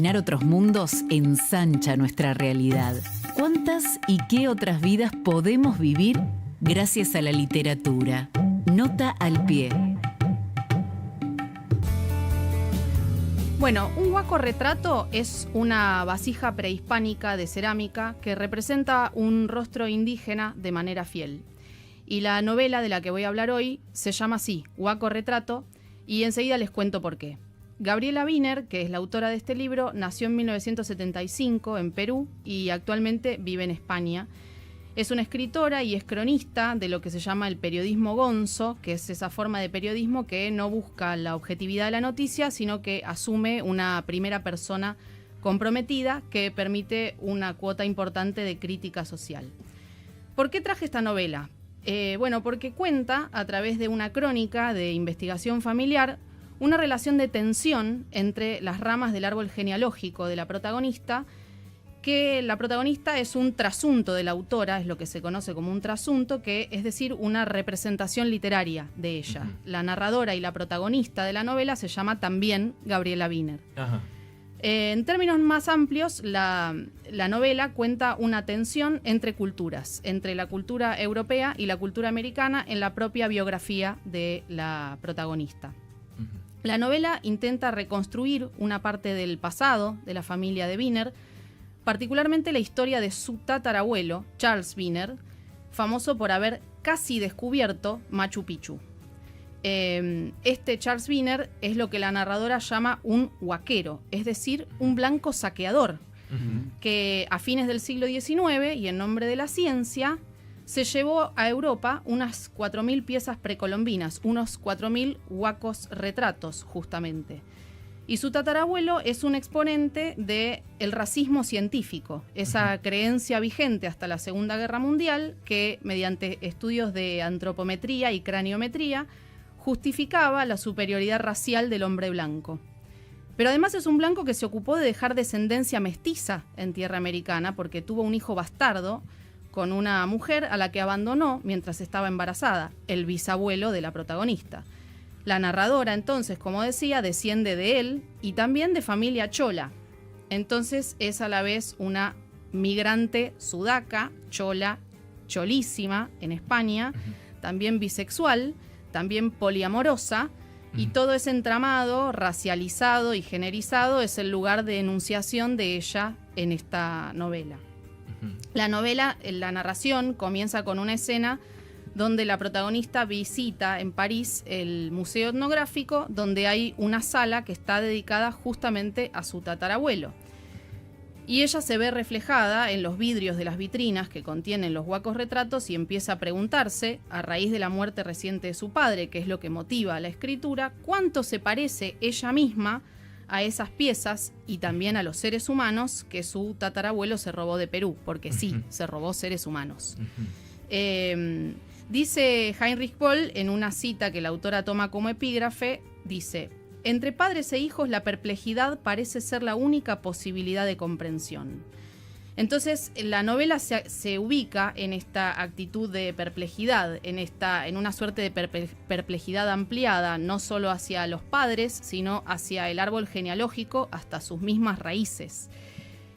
Imaginar otros mundos ensancha nuestra realidad. ¿Cuántas y qué otras vidas podemos vivir gracias a la literatura? Nota al pie. Bueno, un huaco retrato es una vasija prehispánica de cerámica que representa un rostro indígena de manera fiel. Y la novela de la que voy a hablar hoy se llama así, Huaco retrato, y enseguida les cuento por qué. Gabriela Wiener, que es la autora de este libro, nació en 1975 en Perú y actualmente vive en España. Es una escritora y es cronista de lo que se llama el periodismo gonzo, que es esa forma de periodismo que no busca la objetividad de la noticia, sino que asume una primera persona comprometida que permite una cuota importante de crítica social. ¿Por qué traje esta novela? Bueno, porque cuenta, a través de una crónica de investigación familiar, una relación de tensión entre las ramas del árbol genealógico de la protagonista, que la protagonista es un trasunto de la autora, es lo que se conoce como un trasunto, que es decir, una representación literaria de ella. La narradora y la protagonista de la novela se llama también Gabriela Wiener. En términos más amplios, la novela cuenta una tensión entre culturas, entre la cultura europea y la cultura americana en la propia biografía de la protagonista. La novela intenta reconstruir una parte del pasado de la familia de Wiener, particularmente la historia de su tatarabuelo, Charles Wiener, famoso por haber casi descubierto Machu Picchu. Este Charles Wiener es lo que la narradora llama un huaquero, es decir, un blanco saqueador, que a fines del siglo XIX y en nombre de la ciencia se llevó a Europa unas 4.000 piezas precolombinas, unos 4.000 huacos retratos, justamente. Y su tatarabuelo es un exponente del racismo científico, esa creencia vigente hasta la Segunda Guerra Mundial que, mediante estudios de antropometría y craniometría, justificaba la superioridad racial del hombre blanco. Pero además es un blanco que se ocupó de dejar descendencia mestiza en tierra americana porque tuvo un hijo bastardo con una mujer a la que abandonó mientras estaba embarazada, el bisabuelo de la protagonista. La narradora, entonces, como decía, desciende de él y también de familia chola. Entonces es a la vez una migrante sudaca, chola, cholísima en España, también bisexual, también poliamorosa, y todo ese entramado racializado y generizado es el lugar de enunciación de ella en esta novela. La novela, la narración, comienza con una escena donde la protagonista visita en París el Museo Etnográfico, donde hay una sala que está dedicada justamente a su tatarabuelo. Y ella se ve reflejada en los vidrios de las vitrinas que contienen los huacos retratos y empieza a preguntarse, a raíz de la muerte reciente de su padre, que es lo que motiva la escritura, cuánto se parece ella misma a esas piezas y también a los seres humanos que su tatarabuelo se robó de Perú, porque sí, se robó seres humanos. Dice Heinrich Böll, en una cita que la autora toma como epígrafe, dice: entre padres e hijos la perplejidad parece ser la única posibilidad de comprensión. Entonces la novela se ubica en esta actitud de perplejidad, en una suerte de perplejidad ampliada, no solo hacia los padres, sino hacia el árbol genealógico hasta sus mismas raíces.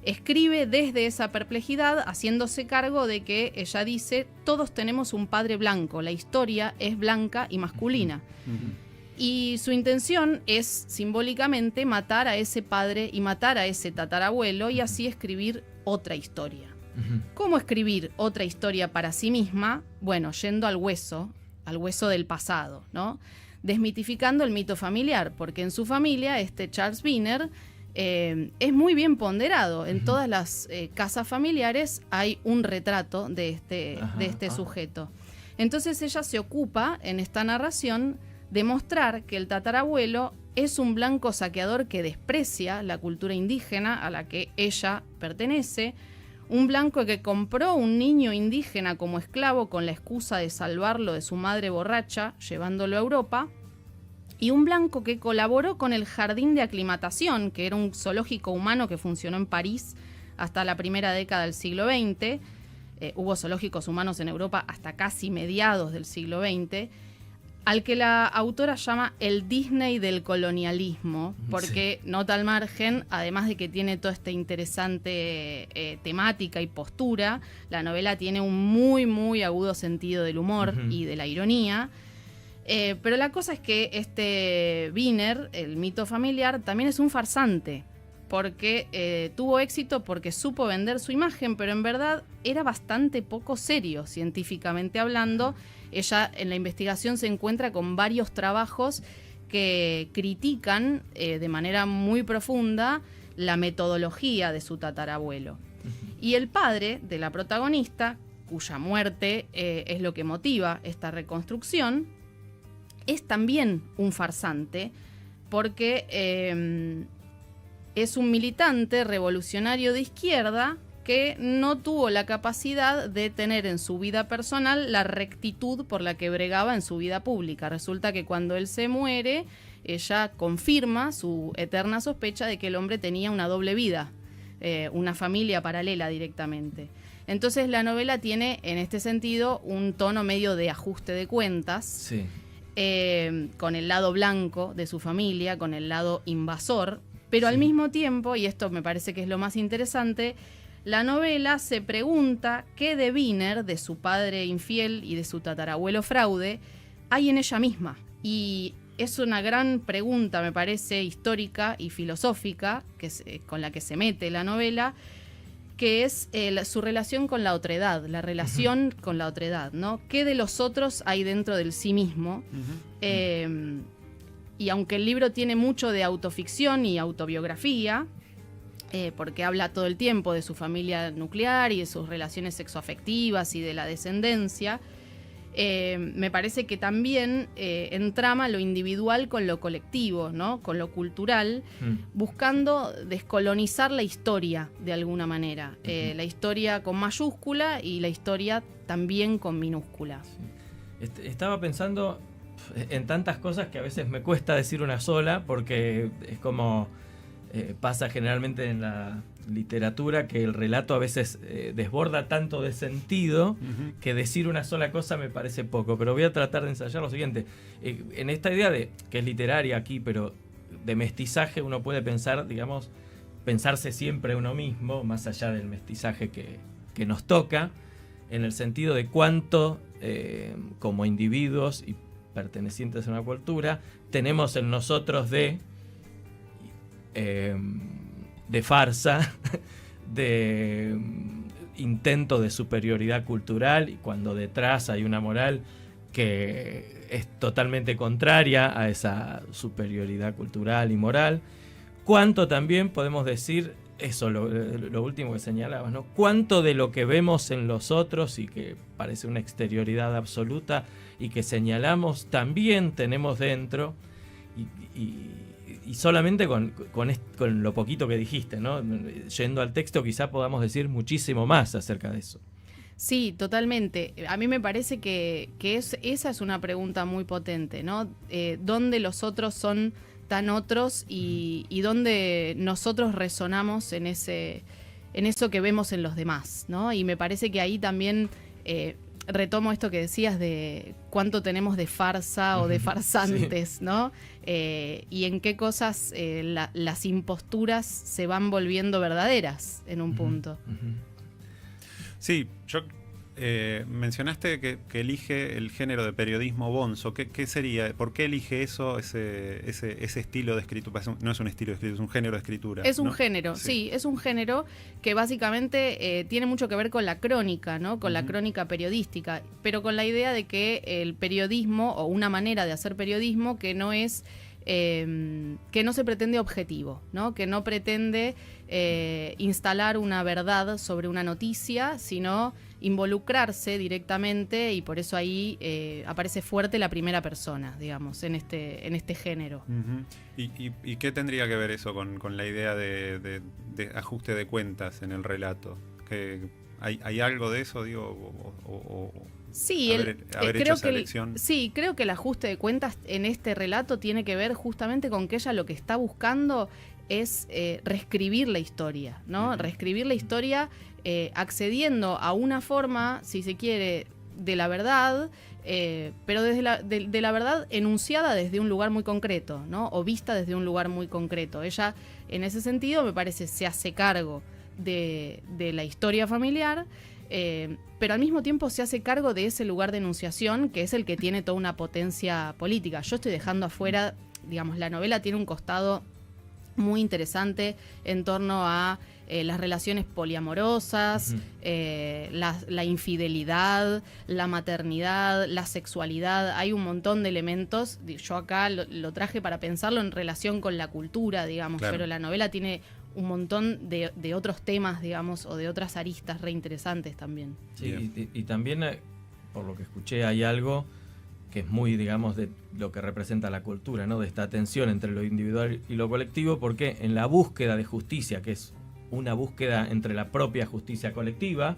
Escribe desde esa perplejidad, haciéndose cargo de que, ella dice, todos tenemos un padre blanco, la historia es blanca y masculina. Y su intención es, simbólicamente, matar a ese padre y matar a ese tatarabuelo y así escribir otra historia. ¿Cómo escribir otra historia para sí misma? Bueno, yendo al hueso del pasado, ¿no? Desmitificando el mito familiar, porque en su familia, este Charles Wiener es muy bien ponderado. En todas las casas familiares hay un retrato de este sujeto. Entonces ella se ocupa, en esta narración, de mostrar que el tatarabuelo es un blanco saqueador que desprecia la cultura indígena a la que ella pertenece, un blanco que compró un niño indígena como esclavo con la excusa de salvarlo de su madre borracha, llevándolo a Europa, y un blanco que colaboró con el Jardín de Aclimatación, que era un zoológico humano que funcionó en París hasta la primera década del siglo XX. Hubo zoológicos humanos en Europa hasta casi mediados del siglo XX. al que la autora llama el Disney del colonialismo, porque nota al margen, además de que tiene toda esta interesante temática y postura, la novela tiene un muy, muy agudo sentido del humor y de la ironía. Pero la cosa es que este Wiener, el mito familiar, también es un farsante, porque tuvo éxito porque supo vender su imagen, pero en verdad era bastante poco serio, científicamente hablando. Ella en la investigación se encuentra con varios trabajos que critican de manera muy profunda la metodología de su tatarabuelo. Y el padre de la protagonista, cuya muerte es lo que motiva esta reconstrucción, es también un farsante porque es un militante revolucionario de izquierda que no tuvo la capacidad de tener en su vida personal la rectitud por la que bregaba en su vida pública. Resulta que cuando él se muere, ella confirma su eterna sospecha de que el hombre tenía una doble vida, una familia paralela directamente. Entonces la novela tiene, en este sentido, un tono medio de ajuste de cuentas, Sí. Con el lado blanco de su familia, con el lado invasor, pero al mismo tiempo, y esto me parece que es lo más interesante, la novela se pregunta qué de Wiener, de su padre infiel y de su tatarabuelo fraude, hay en ella misma. Y es una gran pregunta, me parece, histórica y filosófica, con la que se mete la novela, que es su relación con la otredad, la relación con la otredad, ¿no? ¿Qué de los otros hay dentro del sí mismo? Y aunque el libro tiene mucho de autoficción y autobiografía, porque habla todo el tiempo de su familia nuclear y de sus relaciones sexoafectivas y de la descendencia, me parece que también entrama lo individual con lo colectivo, ¿no? Con lo cultural, buscando descolonizar la historia de alguna manera. La historia con mayúscula y la historia también con minúscula. Sí. Estaba pensando en tantas cosas que a veces me cuesta decir una sola, porque es como pasa generalmente en la literatura, que el relato a veces desborda tanto de sentido que decir una sola cosa me parece poco, pero voy a tratar de ensayar lo siguiente. En esta idea de que es literaria aquí, pero de mestizaje, uno puede pensar, digamos, pensarse siempre uno mismo, más allá del mestizaje que nos toca, en el sentido de cuánto como individuos y pertenecientes a una cultura tenemos en nosotros de farsa, de intento de superioridad cultural, y cuando detrás hay una moral que es totalmente contraria a esa superioridad cultural y moral. Cuánto también podemos decir, eso lo último que señalabas, ¿no? Cuánto de lo que vemos en los otros y que parece una exterioridad absoluta y que señalamos también tenemos dentro, y solamente con lo poquito que dijiste, ¿no? Yendo al texto quizá podamos decir muchísimo más acerca de eso. Sí, totalmente. A mí me parece que esa es una pregunta muy potente, ¿no? ¿Dónde los otros son tan otros y dónde nosotros resonamos en eso que vemos en los demás, ¿no? Y me parece que ahí también retomo esto que decías de cuánto tenemos de farsa o de farsantes, sí, ¿no? Y en qué cosas las imposturas se van volviendo verdaderas en un punto. Sí, yo mencionaste que elige el género de periodismo bonzo. ¿Qué sería? ¿Por qué elige eso, ese estilo de escritura? No es un estilo de escritura, es un género de escritura. Es un, ¿no?, género, sí, es un género que básicamente tiene mucho que ver con la crónica, ¿no? Con la crónica periodística, pero con la idea de que el periodismo, o una manera de hacer periodismo que no es... que no se pretende objetivo, ¿no? Que no pretende instalar una verdad sobre una noticia, sino involucrarse directamente, y por eso ahí aparece fuerte la primera persona, digamos, en este género. ¿Y qué tendría que ver eso con la idea de ajuste de cuentas en el relato? ¿Hay algo de eso, digo, Sí, creo que el ajuste de cuentas en este relato tiene que ver justamente con que ella lo que está buscando es reescribir la historia, ¿no? Reescribir la historia accediendo a una forma, si se quiere, de la verdad, pero desde de la verdad enunciada desde un lugar muy concreto, ¿no? O vista desde un lugar muy concreto. Ella, en ese sentido, me parece, se hace cargo de la historia familiar, pero al mismo tiempo se hace cargo de ese lugar de enunciación, que es el que tiene toda una potencia política. Yo estoy dejando afuera, digamos, la novela tiene un costado muy interesante en torno a las relaciones poliamorosas, la infidelidad, la maternidad, la sexualidad. Hay un montón de elementos. Yo acá lo traje para pensarlo en relación con la cultura, digamos, claro. Pero la novela tiene un montón de otros temas, digamos, o de otras aristas reinteresantes también. Sí, y también, por lo que escuché, hay algo que es muy, digamos, de lo que representa la cultura, ¿no? De esta tensión entre lo individual y lo colectivo, porque en la búsqueda de justicia, que es una búsqueda entre la propia justicia colectiva,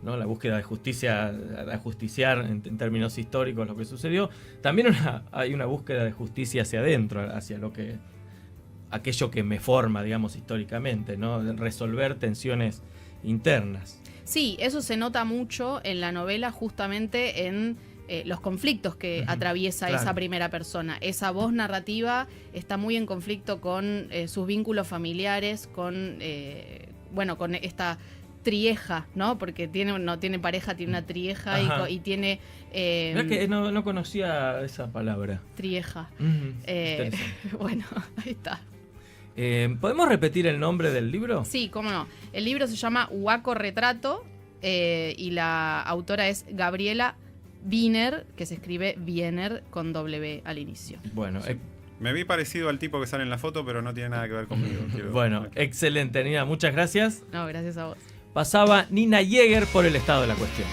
¿no? La búsqueda de justicia, de ajusticiar en términos históricos lo que sucedió, también hay una búsqueda de justicia hacia adentro, hacia aquello que me forma, digamos, históricamente, ¿no? De resolver tensiones internas. Sí, eso se nota mucho en la novela, justamente en los conflictos que atraviesa esa primera persona. Esa voz narrativa está muy en conflicto con sus vínculos familiares, con esta trieja, ¿no? Porque no tiene pareja, tiene una trieja y tiene... Mirá que no conocía esa palabra. Trieja. Bueno, ahí está. ¿Podemos repetir el nombre del libro? Sí, cómo no. El libro se llama Huaco Retrato y la autora es Gabriela Wiener, que se escribe Wiener con W al inicio. Bueno, me vi parecido al tipo que sale en la foto, pero no tiene nada que ver conmigo. Bueno, excelente, Nina, muchas gracias. No, gracias a vos. Pasaba Nina Jäger por El estado de la cuestión.